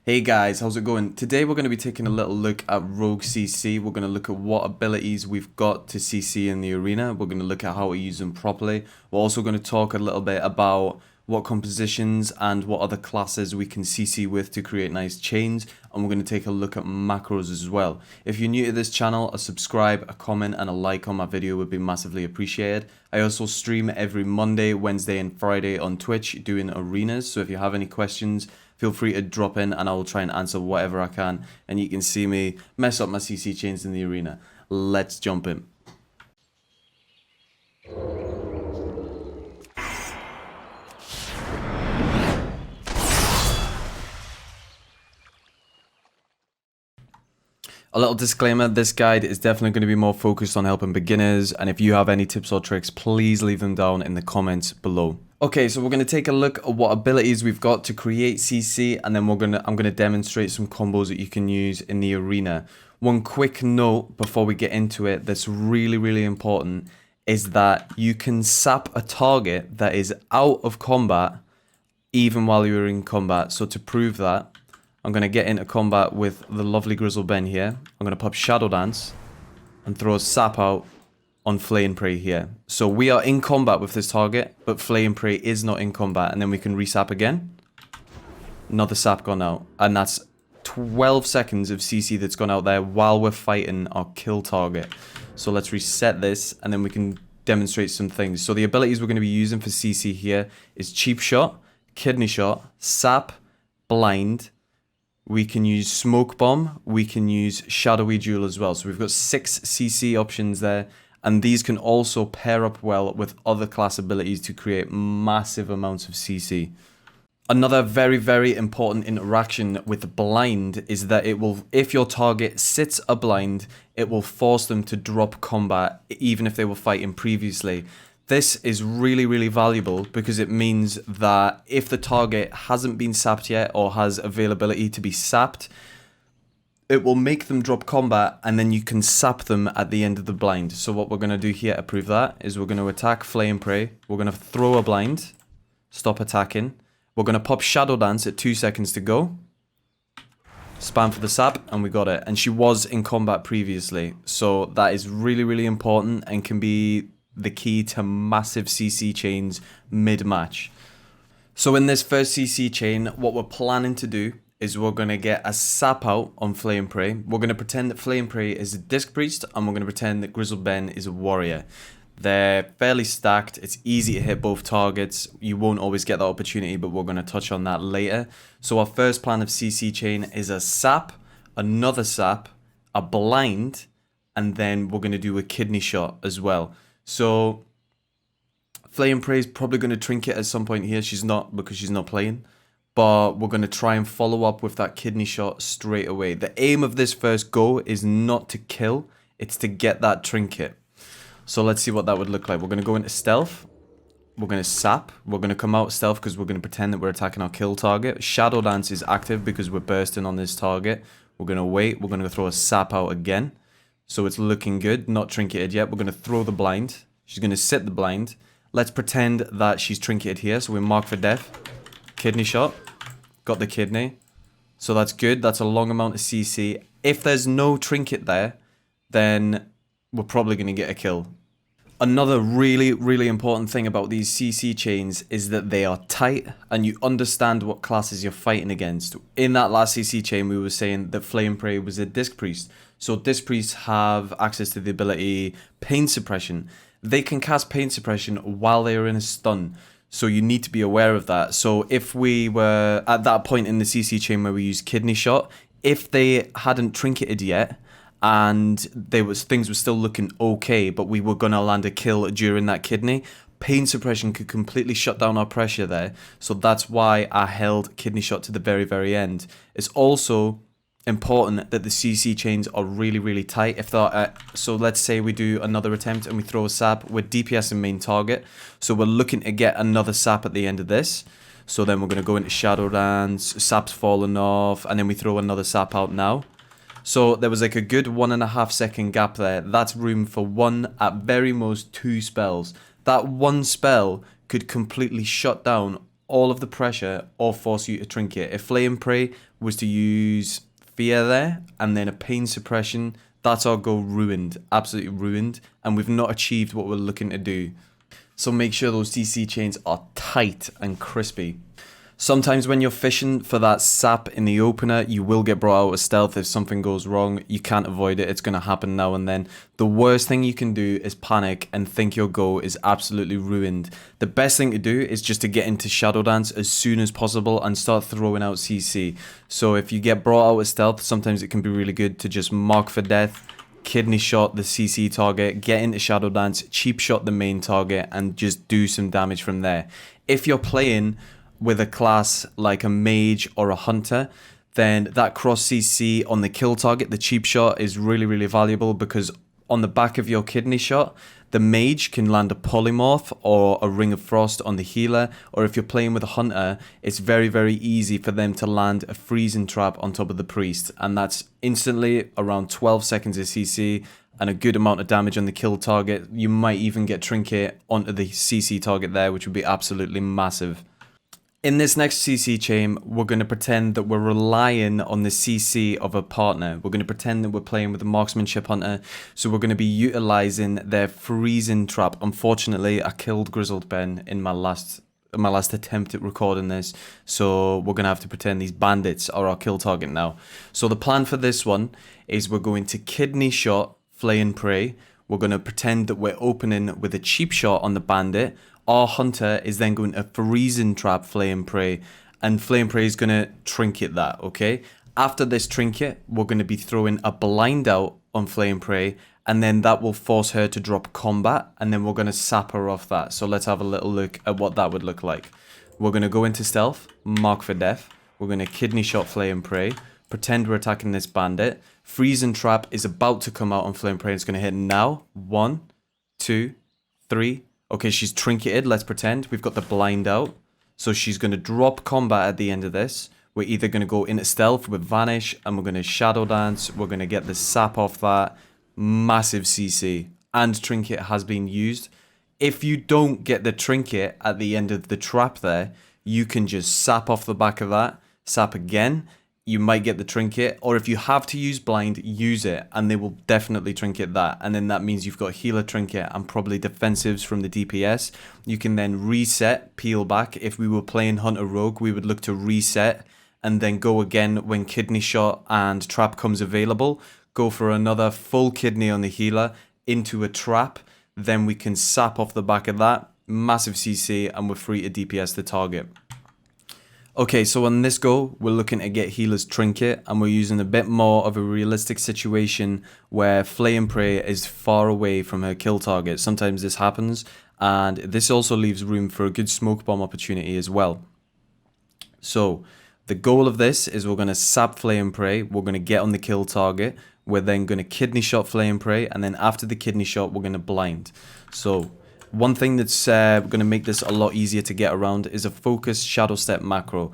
Hey guys, how's it going? Today we're going to be taking a little look at Rogue CC. We're going to look at what abilities we've got to CC in the arena. We're going to look at how to use them properly. We're also going to talk a little bit about what compositions and what other classes we can CC with to create nice chains. And we're going to take a look at macros as well. If you're new to this channel, a subscribe, a comment and a like on my video would be massively appreciated. I also stream every Monday, Wednesday and Friday on Twitch doing arenas. So if you have any questions, feel free to drop in and I will try and answer whatever I can. And you can see me mess up my CC chains in the arena. Let's jump in. A little disclaimer, this guide is definitely going to be more focused on helping beginners, and if you have any tips or tricks, please leave them down in the comments below. Okay, so we're going to take a look at what abilities we've got to create CC, and then I'm going to demonstrate some combos that you can use in the arena. One quick note before we get into it that's really important is that you can sap a target that is out of combat even while you're in combat. So to prove that, I'm going to get into combat with the lovely Grizzle Ben here. I'm going to pop Shadowlands and throw a sap out on Flay and Pray here. So we are in combat with this target, but Flay and Pray is not in combat. And then we can resap again. Another sap gone out. And that's 12 seconds of CC that's gone out there while we're fighting our kill target. So let's reset this and then we can demonstrate some things. So the abilities we're going to be using for CC here is Cheap Shot, Kidney Shot, Sap, Blind. We can use Smoke Bomb, we can use Shadowy Duel as well. So we've got 6 CC options there. And these can also pair up well with other class abilities to create massive amounts of CC. Another very important interaction with Blind is that it will, if your target sits a blind, it will force them to drop combat even if they were fighting previously. This is really valuable because it means that if the target hasn't been sapped yet or has availability to be sapped, it will make them drop combat and then you can sap them at the end of the blind. So what we're going to do here to prove that is we're going to attack Flay and Pray. We're going to throw a blind, stop attacking. We're going to pop Shadow Dance at 2 seconds to go. Spam for the sap and we got it. And she was in combat previously. So that is really important and can be the key to massive CC chains mid-match. So in this first CC chain, what we're planning to do is we're going to get a sap out on Flay and Pray. We're going to pretend that Flay and Pray is a Disc Priest, and we're going to pretend that Grizzle Ben is a Warrior. They're fairly stacked. It's easy to hit both targets. You won't always get that opportunity, but we're going to touch on that later. So our first plan of CC chain is a sap, another sap, a blind, and then we're going to do a kidney shot as well. So Flay and Pray is probably going to trinket at some point here. She's not, because she's not playing. But we're going to try and follow up with that kidney shot straight away. The aim of this first go is not to kill. It's to get that trinket. So let's see what that would look like. We're going to go into stealth. We're going to sap. We're going to come out stealth because we're going to pretend that we're attacking our kill target. Shadow Dance is active because we're bursting on this target. We're going to wait. We're going to throw a sap out again. So it's looking good. Not trinketed yet. We're going to throw the blind. She's going to sit the blind. Let's pretend that she's trinketed here. So we mark for death. Kidney shot. Got the kidney. So that's good. That's a long amount of CC. If there's no trinket there, then we're probably going to get a kill. Another really important thing about these CC chains is that they are tight and you understand what classes you're fighting against. In that last CC chain, we were saying that Flay and Pray was a Disc Priest. So Disc Priests have access to the ability Pain Suppression. They can cast Pain Suppression while they are in a stun. So you need to be aware of that. So if we were at that point in the CC chain where we use Kidney Shot, if they hadn't trinketed yet and things were still looking okay, but we were going to land a kill during that kidney, Pain Suppression could completely shut down our pressure there. So that's why I held Kidney Shot to the very end. It's also important that the CC chains are really tight. If they're so let's say we do another attempt and we throw a sap with DPS and main target, so we're looking to get another sap at the end of this. So then we're going to go into Shadow Dance, sap's fallen off, and then we throw another sap out now. So there was like a good 1.5 second gap there. That's room for 1 at very most 2 spells. That one spell could completely shut down all of the pressure or force you to trinket. If Flay and Pray was to use Fear there and then a Pain Suppression, that's our goal ruined, absolutely ruined, and we've not achieved what we're looking to do. So make sure those CC chains are tight and crispy. Sometimes when you're fishing for that sap in the opener, you will get brought out of stealth if something goes wrong. You can't avoid it. It's going to happen now and then. The worst thing you can do is panic and think your go is absolutely ruined. The best thing to do is just to get into Shadowlands as soon as possible and start throwing out CC. So if you get brought out of stealth, sometimes it can be really good to just mark for death, kidney shot the CC target, get into Shadowlands, cheap shot the main target, and just do some damage from there. If you're playing with a class like a mage or a hunter, then that cross CC on the kill target, the cheap shot, is really, really valuable, because on the back of your kidney shot, the mage can land a polymorph or a ring of frost on the healer, or if you're playing with a hunter, it's very, very easy for them to land a freezing trap on top of the priest, and that's instantly around 12 seconds of CC and a good amount of damage on the kill target. You might even get trinket onto the CC target there, which would be absolutely massive. In this next CC chain, we're going to pretend that we're relying on the CC of a partner. We're going to pretend that we're playing with a marksmanship hunter, so we're going to be utilizing their freezing trap. Unfortunately, I killed Grizzled Ben in my last attempt at recording this, so we're going to have to pretend these bandits are our kill target now. So the plan for this one is we're going to kidney shot Flay and Pray. We're going to pretend that we're opening with a cheap shot on the bandit. Our hunter is then going to freezing trap Flay and Pray, and Flay and Pray is going to trinket that, okay? After this trinket, we're going to be throwing a blind out on Flay and Pray, and then that will force her to drop combat, and then we're going to sap her off that. So let's have a little look at what that would look like. We're going to go into stealth, mark for death. We're going to kidney shot Flay and Pray, pretend we're attacking this bandit. Freezing trap is about to come out on Flay and Pray. It's going to hit now. 1, 2, 3. Okay, she's trinketed, let's pretend. We've got the blind out. So she's going to drop combat at the end of this. We're either going to go into stealth with Vanish, and we're going to Shadow Dance. We're going to get the sap off that. Massive CC. And trinket has been used. If you don't get the trinket at the end of the trap there, you can just sap off the back of that. Sap again. You might get the trinket, or if you have to use blind, use it, and they will definitely trinket that. And then that means you've got healer trinket and probably defensives from the DPS. You can then reset, peel back. If we were playing Hunter Rogue, we would look to reset and then go again when kidney shot and trap comes available. Go for another full kidney on the healer into a trap. Then we can sap off the back of that. Massive CC, and we're free to DPS the target. Okay, so on this go, we're looking to get healer's trinket, and we're using a bit more of a realistic situation where Flay and Pray is far away from her kill target. Sometimes this happens, and this also leaves room for a good smoke bomb opportunity as well. So the goal of this is we're going to sap Flay and Pray, we're going to get on the kill target, we're then going to kidney shot Flay and Pray, and then after the kidney shot, we're going to blind. So one thing that's going to make this a lot easier to get around is a focus shadow step macro.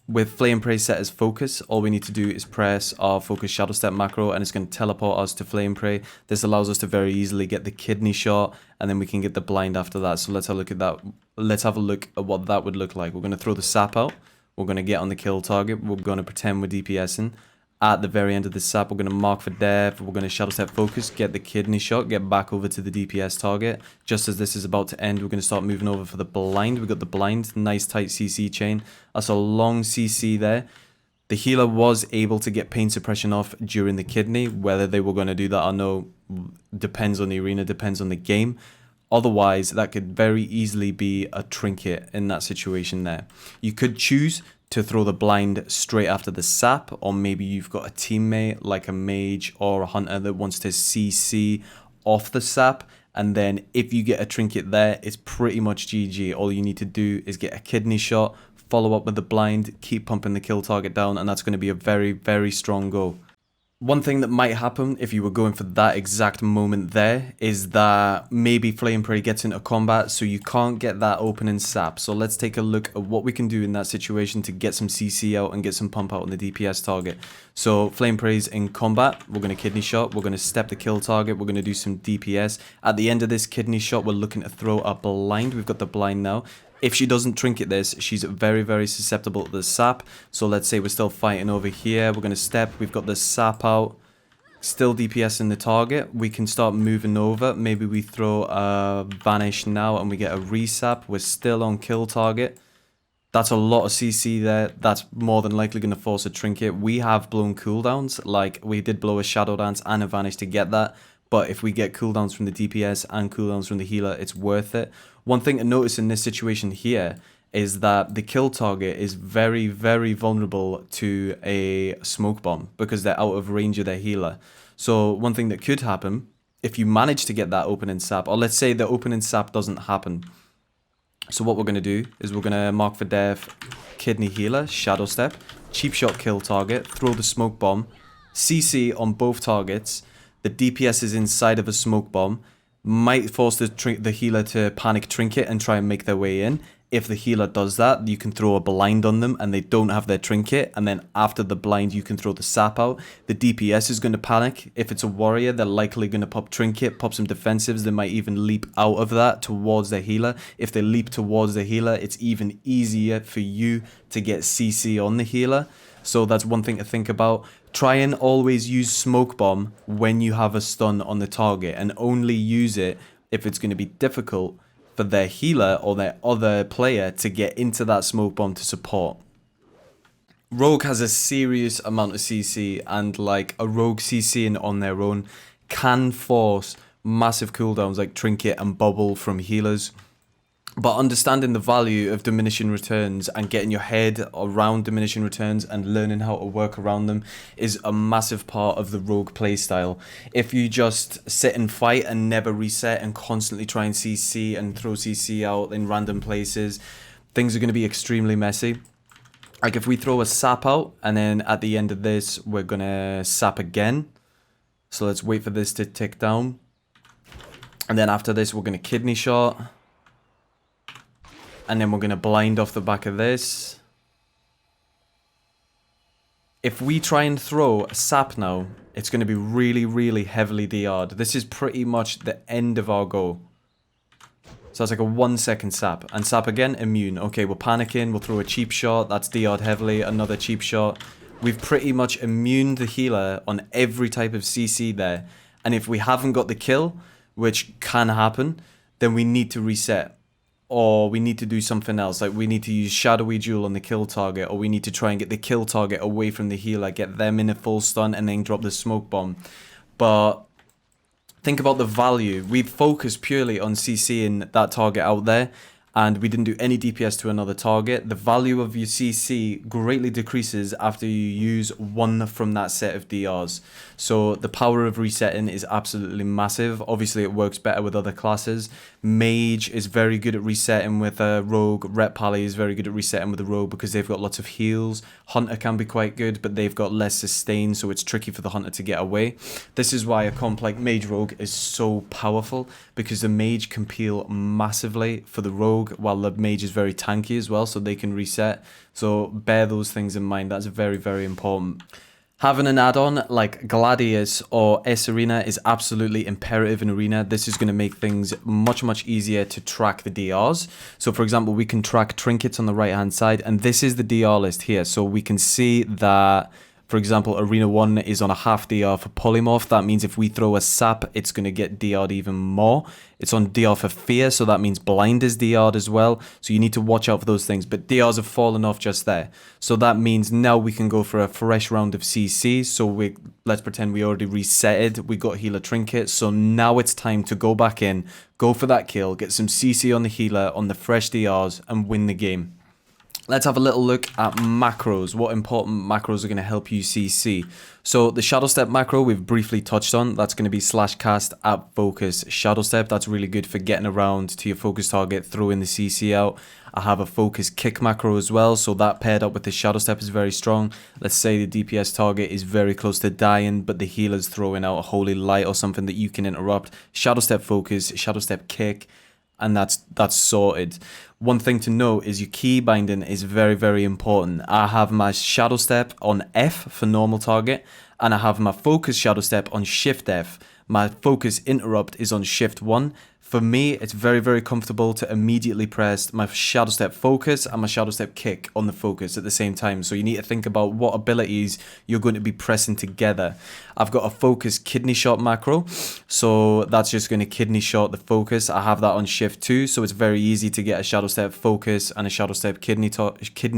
With Flay and Pray set as focus, all we need to do is press our focus shadow step macro, and it's going to teleport us to Flay and Pray. This allows us to very easily get the kidney shot, and then we can get the blind after that. So let's have a look at that. Let's have a look at what that would look like. We're going to throw the sap out. We're going to get on the kill target. We're going to pretend we're DPSing. At the very end of the sap, we're going to mark for death. We're going to shadow step focus, get the kidney shot, get back over to the DPS target. Just as this is about to end, we're going to start moving over for the blind. We got the blind, nice tight CC chain. That's a long CC there. The healer was able to get pain suppression off during the kidney. Whether they were going to do that or no depends on the arena, depends on the game. Otherwise, that could very easily be a trinket in that situation there. You could choose to throw the blind straight after the sap, or maybe you've got a teammate like a mage or a hunter that wants to CC off the sap, and then if you get a trinket there, it's pretty much GG. All you need to do is get a kidney shot, follow up with the blind, keep pumping the kill target down, and that's going to be a very, very strong go. One thing that might happen if you were going for that exact moment there is that maybe Flay and Pray gets into combat, so you can't get that opening sap. So let's take a look at what we can do in that situation to get some CC out and get some pump out on the DPS target. So Flay and Pray's in combat. We're going to kidney shot. We're going to step the kill target. We're going to do some DPS. At the end of this kidney shot, we're looking to throw a blind. We've got the blind now. If she doesn't trinket this, she's very, very susceptible to the sap. So let's say we're still fighting over here. We're going to step. We've got the sap out. Still DPS in the target. We can start moving over. Maybe we throw a Vanish now and we get a resap. We're still on kill target. That's a lot of CC there. That's more than likely going to force a trinket. We have blown cooldowns. Like, we did blow a Shadow Dance and a Vanish to get that. But if we get cooldowns from the DPS and cooldowns from the healer, it's worth it. One thing to notice in this situation here is that the kill target is very, very vulnerable to a smoke bomb because they're out of range of their healer. So one thing that could happen, if you manage to get that opening sap, or let's say the opening sap doesn't happen. So what we're going to do is we're going to mark for death, kidney healer, shadow step, cheap shot kill target, throw the smoke bomb, CC on both targets. The DPS is inside of a smoke bomb, might force the healer to panic trinket and try and make their way in. If the healer does that, you can throw a blind on them and they don't have their trinket. And then after the blind, you can throw the sap out. The DPS is going to panic. If it's a warrior, they're likely going to pop trinket, pop some defensives. They might even leap out of that towards the healer. If they leap towards the healer, it's even easier for you to get CC on the healer. So that's one thing to think about. Try and always use smoke bomb when you have a stun on the target and only use it if it's going to be difficult for their healer or their other player to get into that smoke bomb to support. Rogue has a serious amount of CC, and like a rogue CCing on their own can force massive cooldowns like trinket and bubble from healers. But understanding the value of diminishing returns and getting your head around diminishing returns and learning how to work around them is a massive part of the rogue playstyle. If you just sit and fight and never reset and constantly try and CC and throw CC out in random places, things are going to be extremely messy. Like if we throw a sap out and then at the end of this we're going to sap again. So let's wait for this to tick down. And then after this we're going to kidney shot. And then we're going to blind off the back of this. If we try and throw a sap now, it's going to be really, really heavily DR'd. This is pretty much the end of our go. So that's like a 1 second sap. And sap again, immune. Okay, we're panicking. We'll throw a cheap shot. That's DR'd heavily. Another cheap shot. We've pretty much immuned the healer on every type of CC there. And if we haven't got the kill, which can happen, then we need to reset. Or we need to do something else, like we need to use Shadowy Jewel on the kill target, or we need to try and get the kill target away from the healer, get them in a full stun, and then drop the smoke bomb. But think about the value. We've focused purely on CCing that target out there, and we didn't do any DPS to another target. The value of your CC greatly decreases after you use one from that set of DRs. So the power of resetting is absolutely massive. Obviously, it works better with other classes. Mage is very good at resetting with a rogue. Rep Pally is very good at resetting with a rogue because they've got lots of heals. Hunter can be quite good, but they've got less sustain, so it's tricky for the Hunter to get away. This is why a comp like Mage Rogue is so powerful, because the Mage can peel massively for the Rogue, while the Mage is very tanky as well, so they can reset. So bear those things in mind. That's very, very important. Having an add-on like Gladius or S Arena is absolutely imperative in Arena. This is going to make things much, much easier to track the DRs. So for example, we can track trinkets on the right-hand side, and this is the DR list here. So we can see that, for example, Arena 1 is on a half DR for Polymorph. That means if we throw a sap, it's going to get DR'd even more. It's on DR for Fear, so that means Blind is DR'd as well. So you need to watch out for those things. But DRs have fallen off just there. So that means now we can go for a fresh round of CC. So let's pretend we already resetted. We got Healer Trinket. So now it's time to go back in, go for that kill, get some CC on the healer, on the fresh DRs, and win the game. Let's have a little look at macros. What important macros are going to help you CC? So the Shadow Step macro we've briefly touched on. That's going to be /cast at focus Shadow Step. That's really good for getting around to your focus target, throwing the CC out. I have a focus kick macro as well, so that paired up with the Shadow Step is very strong. Let's say the DPS target is very close to dying, but the healer's throwing out a Holy Light or something that you can interrupt. Shadow Step focus, Shadow Step kick, and that's sorted. One thing to note is your key binding is very, very important. I have my Shadow Step on F for normal target, and I have my focus shadow step on Shift F. My focus interrupt is on Shift 1. For me, it's very, very comfortable to immediately press my shadow step focus and my shadow step kick on the focus at the same time. So you need to think about what abilities you're going to be pressing together. I've got a focus kidney shot macro, so that's just going to kidney shot the focus. I have that on Shift 2, so it's very easy to get a shadow step focus and a shadow step kidney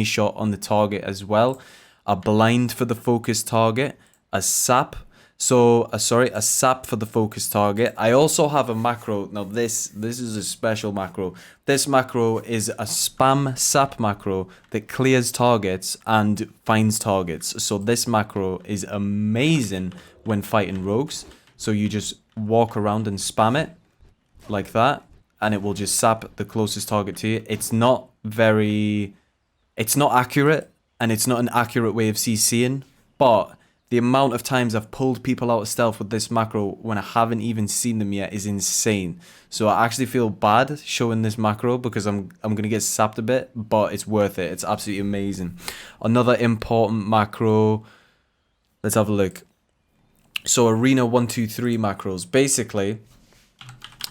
shot on the target as well. A blind for the focus target, a sap. So, a sap for the focus target. I also have a macro. Now, this is a special macro. This macro is a spam sap macro that clears targets and finds targets. So, this macro is amazing when fighting rogues. So, you just walk around and spam it like that, and it will just sap the closest target to you. It's not accurate, and it's not an accurate way of CCing, but the amount of times I've pulled people out of stealth with this macro when I haven't even seen them yet is insane. So I actually feel bad showing this macro because I'm going to get sapped a bit, but it's worth it. It's absolutely amazing. Another important macro, let's have a look. So Arena 1, 2, 3 macros. Basically,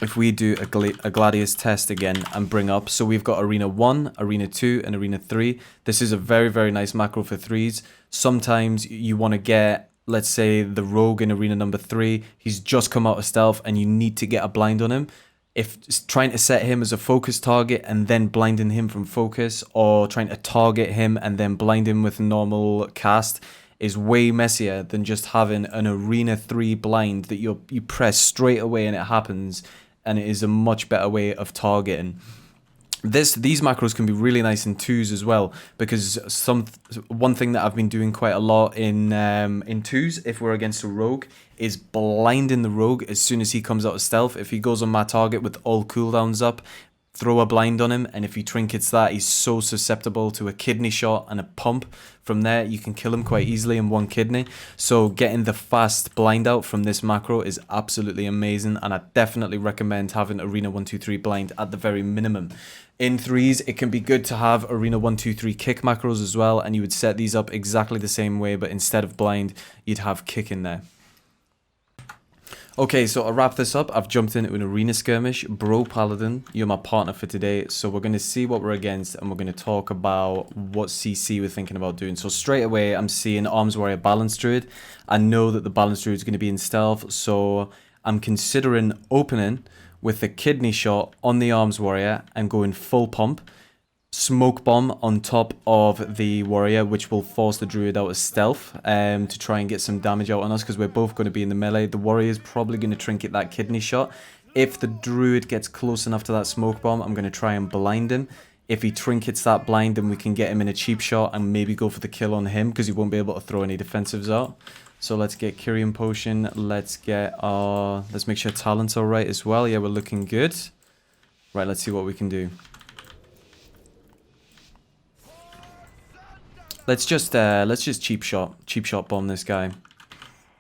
if we do a Gladius test again and bring up, so we've got Arena 1, Arena 2, and Arena 3. This is a very, very nice macro for 3s. Sometimes you want to get, let's say, the rogue in Arena number 3. He's just come out of stealth and you need to get a blind on him. If trying to set him as a focus target and then blinding him from focus, or trying to target him and then blind him with normal cast, is way messier than just having an Arena 3 blind that you press straight away and it happens. And it is a much better way of targeting. These macros can be really nice in 2s as well, because one thing that I've been doing quite a lot in 2s, if we're against a rogue, is blinding the rogue as soon as he comes out of stealth. If he goes on my target with all cooldowns up, throw a blind on him, and if he trinkets that, he's so susceptible to a kidney shot and a pump. From there, you can kill him quite easily in one kidney. So getting the fast blind out from this macro is absolutely amazing, and I definitely recommend having Arena 1, 2, 3 blind at the very minimum. In 3s, it can be good to have Arena 1, 2, 3 kick macros as well, and you would set these up exactly the same way, but instead of blind, you'd have kick in there. Okay, so I'll wrap this up. I've jumped into an arena skirmish. Bro Paladin, you're my partner for today. So we're going to see what we're against, and we're going to talk about what CC we're thinking about doing. So straight away, I'm seeing Arms Warrior Balance Druid. I know that the Balance Druid is going to be in stealth, so I'm considering opening with the kidney shot on the Arms Warrior and going full pump. Smoke bomb on top of the warrior, which will force the druid out of stealth to try and get some damage out on us, because we're both going to be in the melee. The warrior is probably going to trinket that kidney shot. If the druid gets close enough to that smoke bomb, I'm going to try and blind him. If he trinkets that blind, then we can get him in a cheap shot and maybe go for the kill on him, because he won't be able to throw any defensives out. So let's get Kyrian Potion. Let's make sure talents are right as well. Yeah, we're looking good. Right, let's see what we can do. Let's just cheap shot bomb this guy.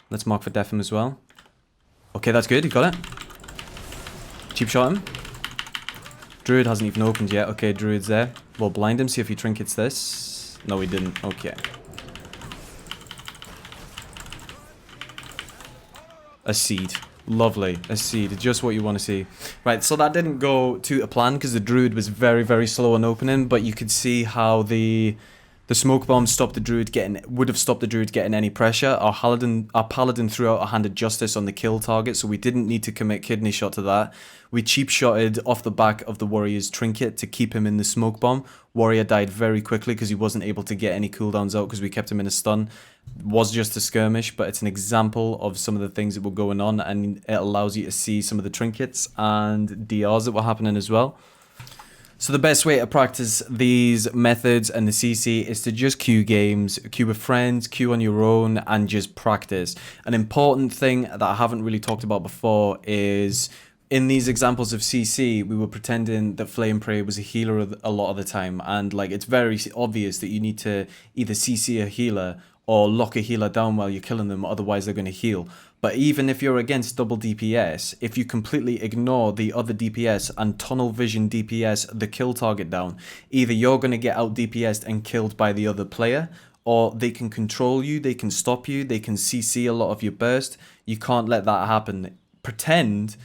Let's mark for def him as well. Okay, that's good. You got it. Cheap shot him. Druid hasn't even opened yet. Okay, Druid's there. We'll blind him. See if he trinkets this. No, he didn't. Okay. A seed. Lovely. A seed. Just what you want to see. Right, so that didn't go to plan because the Druid was very, very slow on opening, but you could see how the smoke bomb would have stopped the druid getting any pressure. Our paladin threw out a Hand of Justice on the kill target, so we didn't need to commit kidney shot to that. We cheap shotted off the back of the warrior's trinket to keep him in the smoke bomb. Warrior died very quickly because he wasn't able to get any cooldowns out because we kept him in a stun. It was just a skirmish, but it's an example of some of the things that were going on, and it allows you to see some of the trinkets and DRs that were happening as well. So the best way to practice these methods and the CC is to just queue games, queue with friends, queue on your own, and just practice. An important thing that I haven't really talked about before is in these examples of CC, we were pretending that Flame Prey was a healer a lot of the time. And like it's very obvious that you need to either CC a healer or lock a healer down while you're killing them, otherwise they're going to heal. But even if you're against double DPS, if you completely ignore the other DPS and tunnel vision DPS the kill target down, either you're going to get out DPS'd and killed by the other player, or they can control you, they can stop you, they can CC a lot of your burst. You can't let that happen. Pretend.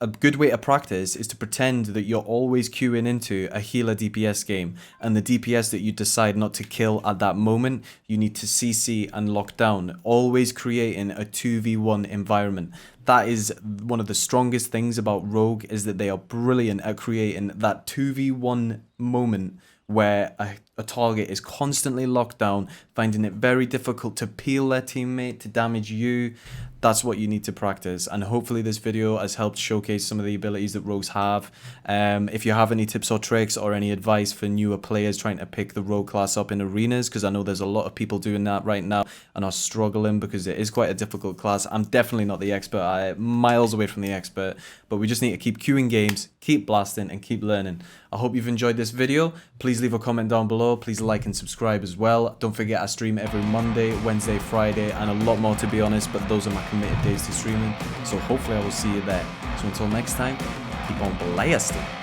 A good way to practice is to pretend that you're always queuing into a healer DPS game, and the DPS that you decide not to kill at that moment, you need to CC and lock down, always creating a 2v1 environment. That is one of the strongest things about Rogue, is that they are brilliant at creating that 2v1 moment where a target is constantly locked down, finding it very difficult to peel their teammate, to damage you. That's what you need to practice, and hopefully this video has helped showcase some of the abilities that rogues have. If you have any tips or tricks or any advice for newer players trying to pick the rogue class up in arenas, because I know there's a lot of people doing that right now and are struggling because it is quite a difficult class. I'm definitely not the expert, I'm miles away from the expert, but we just need to keep queuing games, keep blasting, and keep learning. I hope you've enjoyed this video. Please leave a comment down below, please like and subscribe as well. Don't forget I stream every Monday, Wednesday, Friday, and a lot more to be honest, but those are my committed days to streaming, so hopefully I will see you there. So until next time, keep on blasting.